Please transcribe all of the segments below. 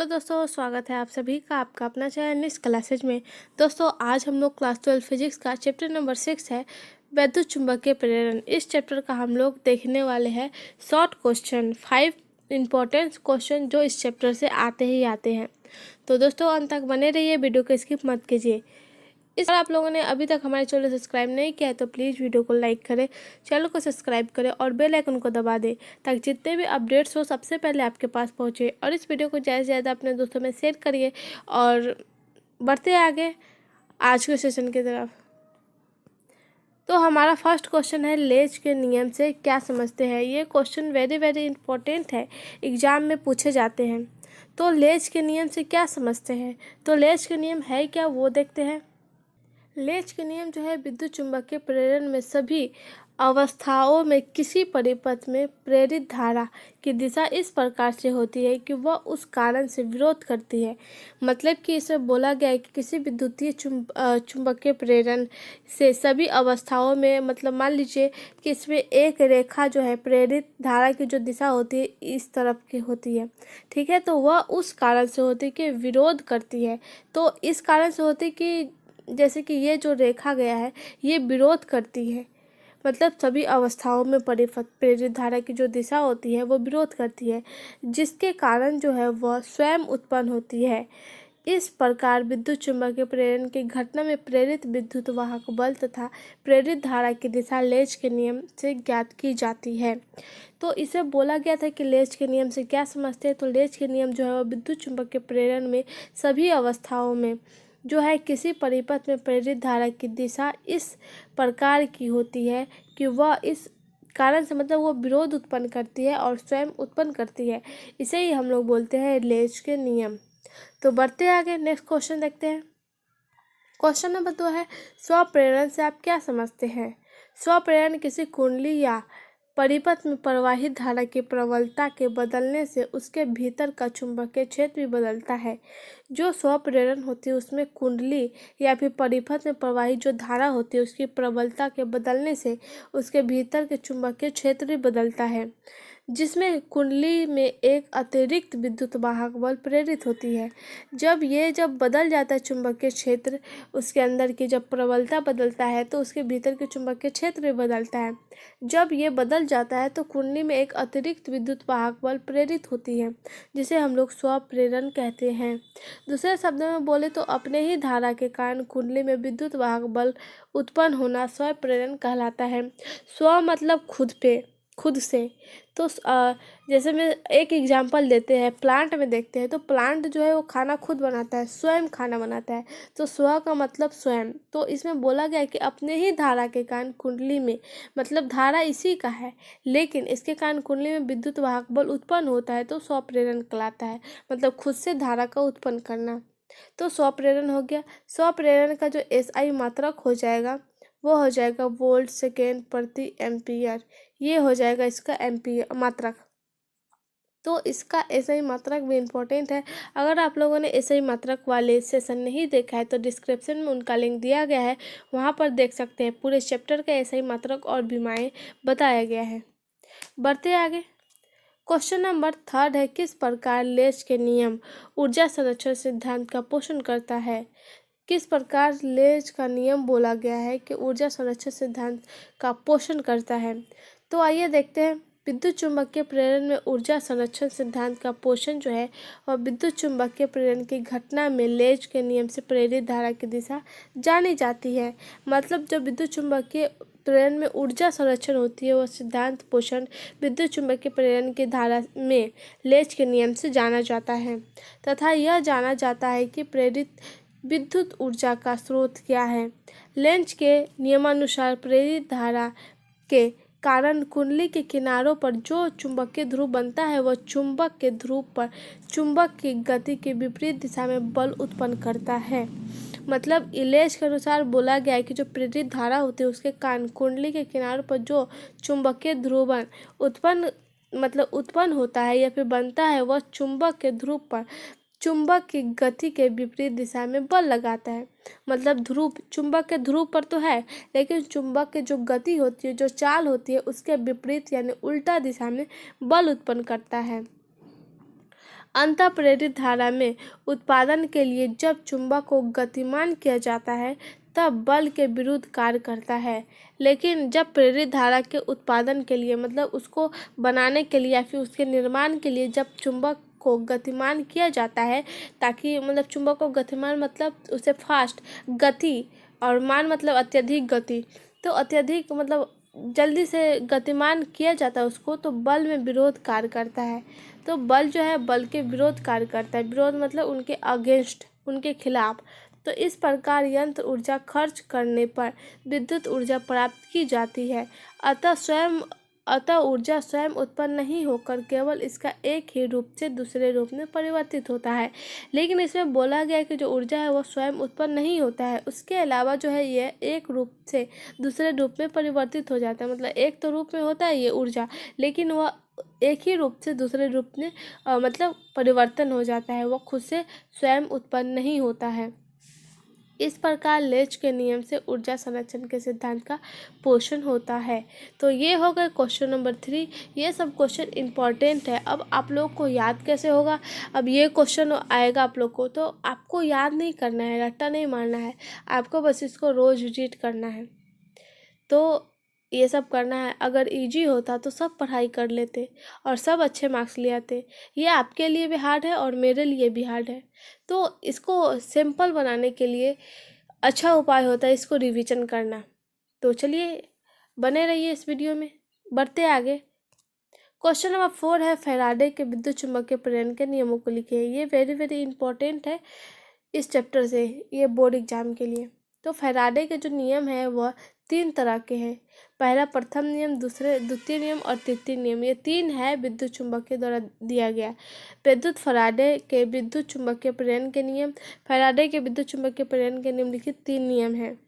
Hello दोस्तों, स्वागत है आप सभी का आपका अपना चैनल निस क्लासेज में। दोस्तों, आज हम लोग क्लास 12 फिजिक्स का चैप्टर नंबर 6 है वैद्युत चुंबकीय प्रेरण। इस चैप्टर का हम लोग देखने वाले हैं शॉर्ट क्वेश्चन, 5 इंपॉर्टेंट क्वेश्चन जो इस चैप्टर से आते ही आते हैं। तो दोस्तों, अंत तक बने रहिए, वीडियो को स्किप मत कीजिए। इस बार आप लोगों ने अभी तक हमारे चैनल सब्सक्राइब नहीं किया है तो प्लीज़ वीडियो को लाइक करें, चैनल को सब्सक्राइब करें और बेल आइकन को दबा दें ताकि जितने भी अपडेट्स हो सबसे पहले आपके पास पहुंचे। और इस वीडियो को ज़्यादा से ज़्यादा अपने दोस्तों में शेयर करिए और बढ़ते आगे आज के सेशन की तरफ। तो हमारा फर्स्ट क्वेश्चन है, लेज के नियम से क्या समझते हैं। ये क्वेश्चन वेरी वेरी इंपॉर्टेंट है, एग्जाम में पूछे जाते हैं। तो लेज के नियम से क्या समझते हैं, तो लेज के नियम है क्या वो देखते हैं। लेज के नियम जो है विद्युत चुंबकीय प्रेरण में सभी अवस्थाओं में किसी परिपथ में प्रेरित धारा की दिशा इस प्रकार से होती है कि वह उस कारण से विरोध करती है। मतलब कि इसमें बोला गया है कि किसी विद्युतीय चुंबकीय प्रेरण से सभी अवस्थाओं में, मतलब मान लीजिए कि इसमें एक रेखा जो है प्रेरित धारा की जो दिशा होती है इस तरफ की होती है, ठीक है। तो वह उस कारण से होती है कि विरोध करती है। तो इस कारण से होती है कि जैसे कि ये जो रेखा गया है ये विरोध करती है, मतलब सभी अवस्थाओं में परिपथ प्रेरित धारा की जो दिशा होती है वो विरोध करती है, जिसके कारण जो है वह स्वयं उत्पन्न होती है। इस प्रकार विद्युत चुंबकीय प्रेरण की घटना में प्रेरित विद्युत वाहक बल तथा प्रेरित धारा की दिशा लेज के नियम से ज्ञात की जाती है। तो इसे बोला गया था कि लेज के नियम से क्या समझते हैं। तो लेज के नियम जो है वह विद्युत चुंबकीय प्रेरण में सभी अवस्थाओं में जो है किसी परिपथ में प्रेरित धारा की दिशा इस प्रकार की होती है कि वह इस कारण से, मतलब वो विरोध उत्पन्न करती है और स्वयं उत्पन्न करती है। इसे ही हम लोग बोलते हैं लेज के नियम। तो बढ़ते आगे, नेक्स्ट क्वेश्चन देखते हैं। क्वेश्चन नंबर 2 है, स्वप्रेरण से आप क्या समझते हैं। स्वप्रेरण किसी कुंडली या परिपथ में प्रवाहित धारा की प्रबलता के बदलने से उसके भीतर का चुंबकीय क्षेत्र भी बदलता है। जो स्वप्रेरण होती है उसमें कुंडली या फिर परिपथ में प्रवाहित जो धारा होती है उसकी प्रबलता के बदलने से उसके भीतर के चुंबकीय क्षेत्र भी बदलता है, जिसमें कुंडली में एक अतिरिक्त विद्युत वाहक बल प्रेरित होती है। जब बदल जाता है चुंबकीय क्षेत्र, उसके अंदर की जब प्रबलता बदलता है तो उसके भीतर के चुंबकीय क्षेत्र भी बदलता है। जब ये बदल जाता है तो कुंडली में एक अतिरिक्त विद्युत वाहक बल प्रेरित होती है, जिसे हम लोग स्वप्रेरण कहते हैं। दूसरे शब्दों में बोले तो अपने ही धारा के कारण कुंडली में विद्युत वाहक बल उत्पन्न होना स्वप्रेरण कहलाता है। स्व मतलब खुद से। तो जैसे मैं एक एग्जांपल देते हैं, प्लांट में देखते हैं तो प्लांट जो है वो खाना खुद बनाता है, स्वयं खाना बनाता है। तो स्व का मतलब स्वयं। तो इसमें बोला गया है कि अपने ही धारा के कारण कुंडली में, मतलब धारा इसी का है लेकिन इसके कारण कुंडली में विद्युत वाहक बल उत्पन्न होता है तो स्वप्रेरण कहलाता है, मतलब खुद से धारा का उत्पन्न करना। तो स्वप्रेरण हो गया। स्वप्रेरण का जो SI मात्रक हो जाएगा वो हो जाएगा वोल्ट सेकेंड प्रति एम्पियर। ये हो जाएगा इसका एम्पियर मात्रक। तो इसका SI मात्रक भी इम्पोर्टेंट है। अगर आप लोगों ने SI मात्रक वाले सेशन नहीं देखा है तो डिस्क्रिप्शन में उनका लिंक दिया गया है, वहाँ पर देख सकते हैं। पूरे चैप्टर का SI मात्रक और विमाएँ बताया गया है। बढ़ते आगे, क्वेश्चन नंबर 3 है, किस प्रकार लेज के नियम ऊर्जा संरक्षण सिद्धांत का पोषण करता है। किस प्रकार लेज का नियम बोला गया है कि ऊर्जा संरक्षण सिद्धांत का पोषण करता है। तो आइए देखते हैं। विद्युत चुंबकीय प्रेरण में ऊर्जा संरक्षण सिद्धांत का पोषण जो है और विद्युत चुंबकीय प्रेरण की घटना में लेज के नियम से प्रेरित धारा की दिशा जानी जाती है। मतलब जब विद्युत चुंबकीय प्रेरण में ऊर्जा संरक्षण होती है वह सिद्धांत पोषण विद्युत चुंबकीय प्रेरण की धारा में लेज के नियम से जाना जाता है तथा यह जाना जाता है कि प्रेरित विद्युत ऊर्जा का स्रोत क्या है। लेंज के नियमानुसार प्रेरित धारा के कारण कुंडली के किनारों पर जो चुंबकीय ध्रुव बनता है वह चुंबक के ध्रुव पर चुंबक की गति के विपरीत दिशा में बल उत्पन्न करता है। मतलब लेंज के अनुसार बोला गया है कि जो प्रेरित धारा होती है उसके कारण कुंडली के किनारों पर जो चुंबकीय ध्रुवण उत्पन्न होता है या फिर बनता है वह चुंबक के ध्रुव पर चुंबक की गति के विपरीत दिशा में बल लगाता है। मतलब ध्रुव चुंबक के ध्रुव पर तो है लेकिन चुंबक की जो गति होती है, जो चाल होती है उसके विपरीत यानी उल्टा दिशा में बल उत्पन्न करता है। अंतःप्रेरित धारा में उत्पादन के लिए जब चुंबक को गतिमान किया जाता है तब बल के विरुद्ध कार्य करता है। लेकिन जब प्रेरित धारा के उत्पादन के लिए मतलब उसको बनाने के लिए या फिर उसके निर्माण के लिए जब चुंबक को गतिमान किया जाता है, ताकि मतलब चुंबक को गतिमान मतलब उसे फास्ट गति, और मान मतलब अत्यधिक गति, तो अत्यधिक मतलब जल्दी से गतिमान किया जाता है उसको, तो बल में विरोध कार्य करता है। तो बल जो है बल के विरोध कार्य करता है। विरोध मतलब उनके अगेंस्ट, उनके खिलाफ। तो इस प्रकार यंत्र ऊर्जा खर्च करने पर विद्युत ऊर्जा प्राप्त की जाती है। अतः ऊर्जा स्वयं उत्पन्न नहीं होकर केवल इसका एक ही रूप से दूसरे रूप में परिवर्तित होता है। लेकिन इसमें बोला गया है कि जो ऊर्जा है वो स्वयं उत्पन्न नहीं होता है, उसके अलावा जो है ये एक रूप से दूसरे रूप में परिवर्तित हो जाता है। मतलब एक तो रूप में होता है ये ऊर्जा, लेकिन वह एक ही रूप से दूसरे रूप में मतलब परिवर्तन हो जाता है, वो खुद से स्वयं उत्पन्न नहीं होता है। इस प्रकार लेंज के नियम से ऊर्जा संरक्षण के सिद्धांत का पोषण होता है। तो ये हो गए क्वेश्चन नंबर 3। ये सब क्वेश्चन इंपॉर्टेंट है। अब आप लोग को याद कैसे होगा? अब ये क्वेश्चन आएगा आप लोग को, तो आपको याद नहीं करना है, रट्टा नहीं मारना है, आपको बस इसको रोज विजिट करना है। तो ये सब करना है। अगर इजी होता तो सब पढ़ाई कर लेते और सब अच्छे मार्क्स ले आते। ये आपके लिए भी हार्ड है और मेरे लिए भी हार्ड है। तो इसको सिंपल बनाने के लिए अच्छा उपाय होता है इसको रिवीजन करना। तो चलिए बने रहिए इस वीडियो में, बढ़ते आगे। क्वेश्चन नंबर 4 है, फैराडे के विद्युत चुम्बकीय प्रेरण के नियमों को लिखिए। ये वेरी वेरी इंपॉर्टेंट है इस चैप्टर से, ये बोर्ड एग्जाम के लिए। तो फैराडे के जो नियम है वह 3 तरह के हैं। पहला प्रथम नियम, दूसरे द्वितीय नियम और तृतीय नियम। ये 3 है विद्युत चुम्बकीय द्वारा दिया गया। विद्युत फैराडे के विद्युत चुम्बकीय प्रेरण के नियम, फैराडे के विद्युत चुम्बकीय प्रेरण के निम्नलिखित 3 नियम हैं।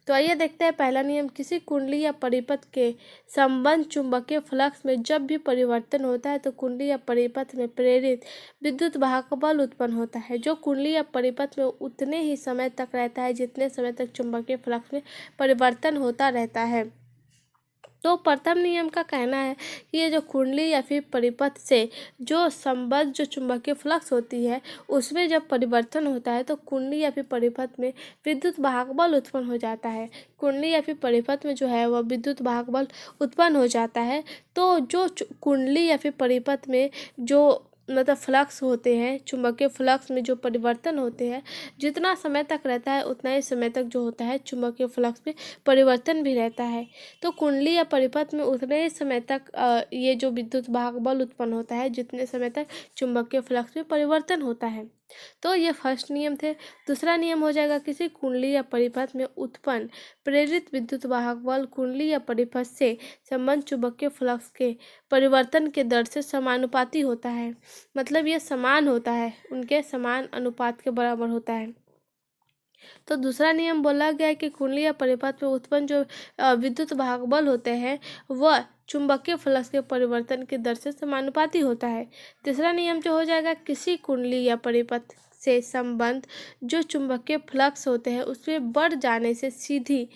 तो आइए देखते हैं। पहला नियम, किसी कुंडली या परिपथ के संबंध चुंबकीय फ्लक्स में जब भी परिवर्तन होता है तो कुंडली या परिपथ में प्रेरित विद्युत वाहक बल उत्पन्न होता है, जो कुंडली या परिपथ में उतने ही समय तक रहता है जितने समय तक चुंबकीय फ्लक्स में परिवर्तन होता रहता है। तो प्रथम नियम का कहना है कि ये जो कुंडली या फिर परिपथ से जो संबद्ध जो चुंबकीय फ्लक्स होती है उसमें जब परिवर्तन होता है तो कुंडली या फिर परिपथ में विद्युत वाहक बल उत्पन्न हो जाता है। कुंडली या फिर परिपथ में जो है वह विद्युत वाहक बल उत्पन्न हो जाता है। तो जो कुंडली या फिर परिपथ में जो मतलब फ्लक्स होते हैं, चुंबकीय फ्लक्स में जो परिवर्तन होते हैं, जितना समय तक रहता है उतना ही समय तक जो होता है चुंबकीय फ्लक्स में परिवर्तन भी रहता है। तो कुंडली या परिपथ में उतने ही समय तक ये जो विद्युत वाहक बल उत्पन्न होता है जितने समय तक चुंबकीय फ्लक्स में परिवर्तन होता है। तो ये फर्स्ट नियम थे। दूसरा नियम हो जाएगा, किसी कुंडली या परिपथ में उत्पन्न प्रेरित विद्युत वाहक बल कुंडली या परिपथ से संबंध चुंबकीय फ्लक्स के परिवर्तन के दर से समानुपाती होता है। मतलब ये समान होता है, उनके समान अनुपात के बराबर होता है। तो दूसरा नियम बोला गया है कि कुंडली या परिपथ में उत्पन्न जो विद्युत वाहक बल होते हैं वह चुंबकीय फ्लक्स के परिवर्तन की दर से समानुपाती होता है। तीसरा नियम जो हो जाएगा, किसी कुंडली या परिपथ से संबंध जो चुंबकीय फ्लक्स होते हैं उसमें बढ़ जाने से सीधी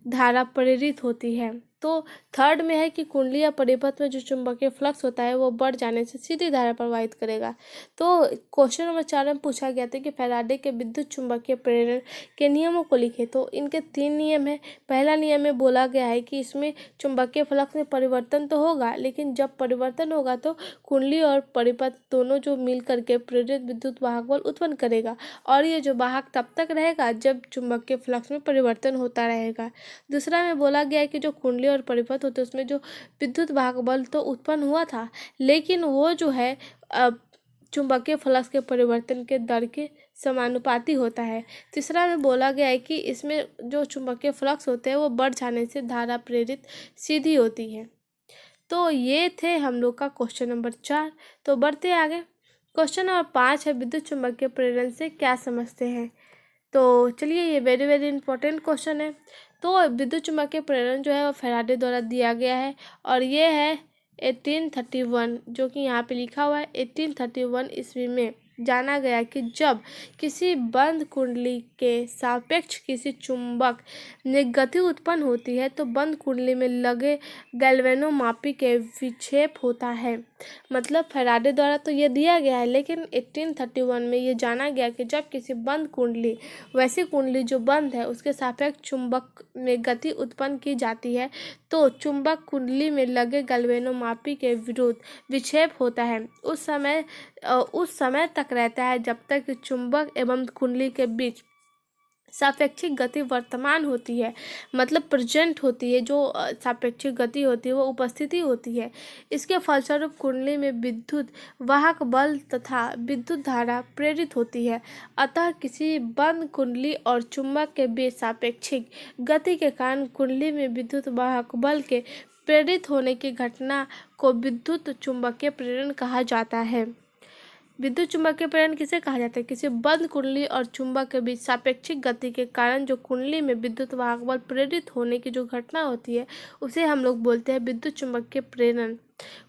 धारा प्रेरित होती है। तो थर्ड में है कि कुंडली या परिपथ में जो चुंबकीय फ्लक्स होता है वो बढ़ जाने से सीधी धारा प्रवाहित करेगा। तो क्वेश्चन नंबर 4 में पूछा गया था कि फैराडे के विद्युत चुंबकीय प्रेरण के नियमों को लिखे। तो इनके 3 नियम है। पहला नियम में बोला गया है कि इसमें चुंबकीय फ्लक्स में परिवर्तन तो होगा, लेकिन जब परिवर्तन होगा तो कुंडली और परिपथ दोनों जो मिल करके प्रेरित विद्युत वाहक बल उत्पन्न करेगा, और ये जो वाहक तब तक रहेगा जब चुंबकीय फ्लक्स में परिवर्तन होता रहेगा। दूसरा में बोला गया है कि जो कुंडली और परिपथ होते हैं उसमें जो विद्युत वाहक बल तो उत्पन्न हुआ था, लेकिन वो जो है चुंबकीय फ्लक्स के परिवर्तन के दर के समानुपाती होता है। तीसरा में बोला गया है कि इसमें जो चुंबकीय फ्लक्स होते हैं वो बढ़ जाने से धारा प्रेरित सीधी होती है। तो ये थे हम लोग का क्वेश्चन नंबर 4। तो बढ़ते आगे। क्वेश्चन नंबर 5 है, विद्युत चुंबकीय प्रेरण से क्या समझते हैं। तो चलिए, ये वेरी वेरी इंपॉर्टेंट क्वेश्चन है। तो विद्युत चुम्बकीय प्रेरण जो है वो फैराडे द्वारा दिया गया है, और ये है 1831, जो कि यहाँ पे लिखा हुआ है 1831 ईस्वी में जाना गया कि जब किसी बंद कुंडली के सापेक्ष किसी चुंबक में गति उत्पन्न होती है तो बंद कुंडली में लगे गैल्वेनोमापी के विक्षेप होता है। मतलब फैराडे द्वारा तो ये दिया गया है, लेकिन 1831 में ये जाना गया कि जब किसी बंद कुंडली, वैसी कुंडली जो बंद है, उसके सापेक्ष चुंबक में गति उत्पन्न की जाती है तो चुंबक कुंडली में लगे गैल्वेनोमापी के विरुद्ध विक्षेप होता है। उस समय तक रहता है जब तक कि चुंबक एवं कुंडली के बीच सापेक्षिक गति वर्तमान होती है, मतलब प्रेजेंट होती है। जो सापेक्षिक गति होती है वो उपस्थिति होती है। इसके फलस्वरूप कुंडली में विद्युत वाहक बल तथा विद्युत धारा प्रेरित होती है। अतः किसी बंद कुंडली और चुंबक के बीच सापेक्षिक गति के कारण कुंडली में विद्युत वाहक बल के प्रेरित होने की घटना को विद्युत चुंबकीय प्रेरण कहा जाता है। विद्युत चुम्बकीय प्रेरण किसे कहा जाता है? किसी बंद कुंडली और चुंबक के बीच सापेक्षिक गति के कारण जो कुंडली में विद्युत वाहक बल प्रेरित होने की जो घटना होती है उसे हम लोग बोलते हैं विद्युत चुम्बकीय प्रेरण।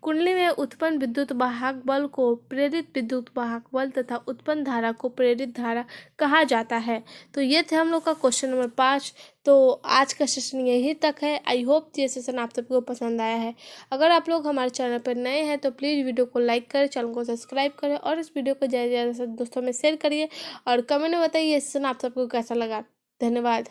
कुंडली में उत्पन्न विद्युत वाहक बल को प्रेरित विद्युत वाहक बल तथा उत्पन्न धारा को प्रेरित धारा कहा जाता है। तो ये थे हम लोग का क्वेश्चन नंबर 5। तो आज का सेशन यहीं तक है। आई होप ये सेशन आप सबको पसंद आया है। अगर आप लोग हमारे चैनल पर नए हैं तो प्लीज़ वीडियो को लाइक करें, चैनल को सब्सक्राइब करें और इस वीडियो को ज़्यादा से ज़्यादा दोस्तों में शेयर करिए और कमेंट में बताइए ये सेशन आप सबको कैसा लगा। धन्यवाद।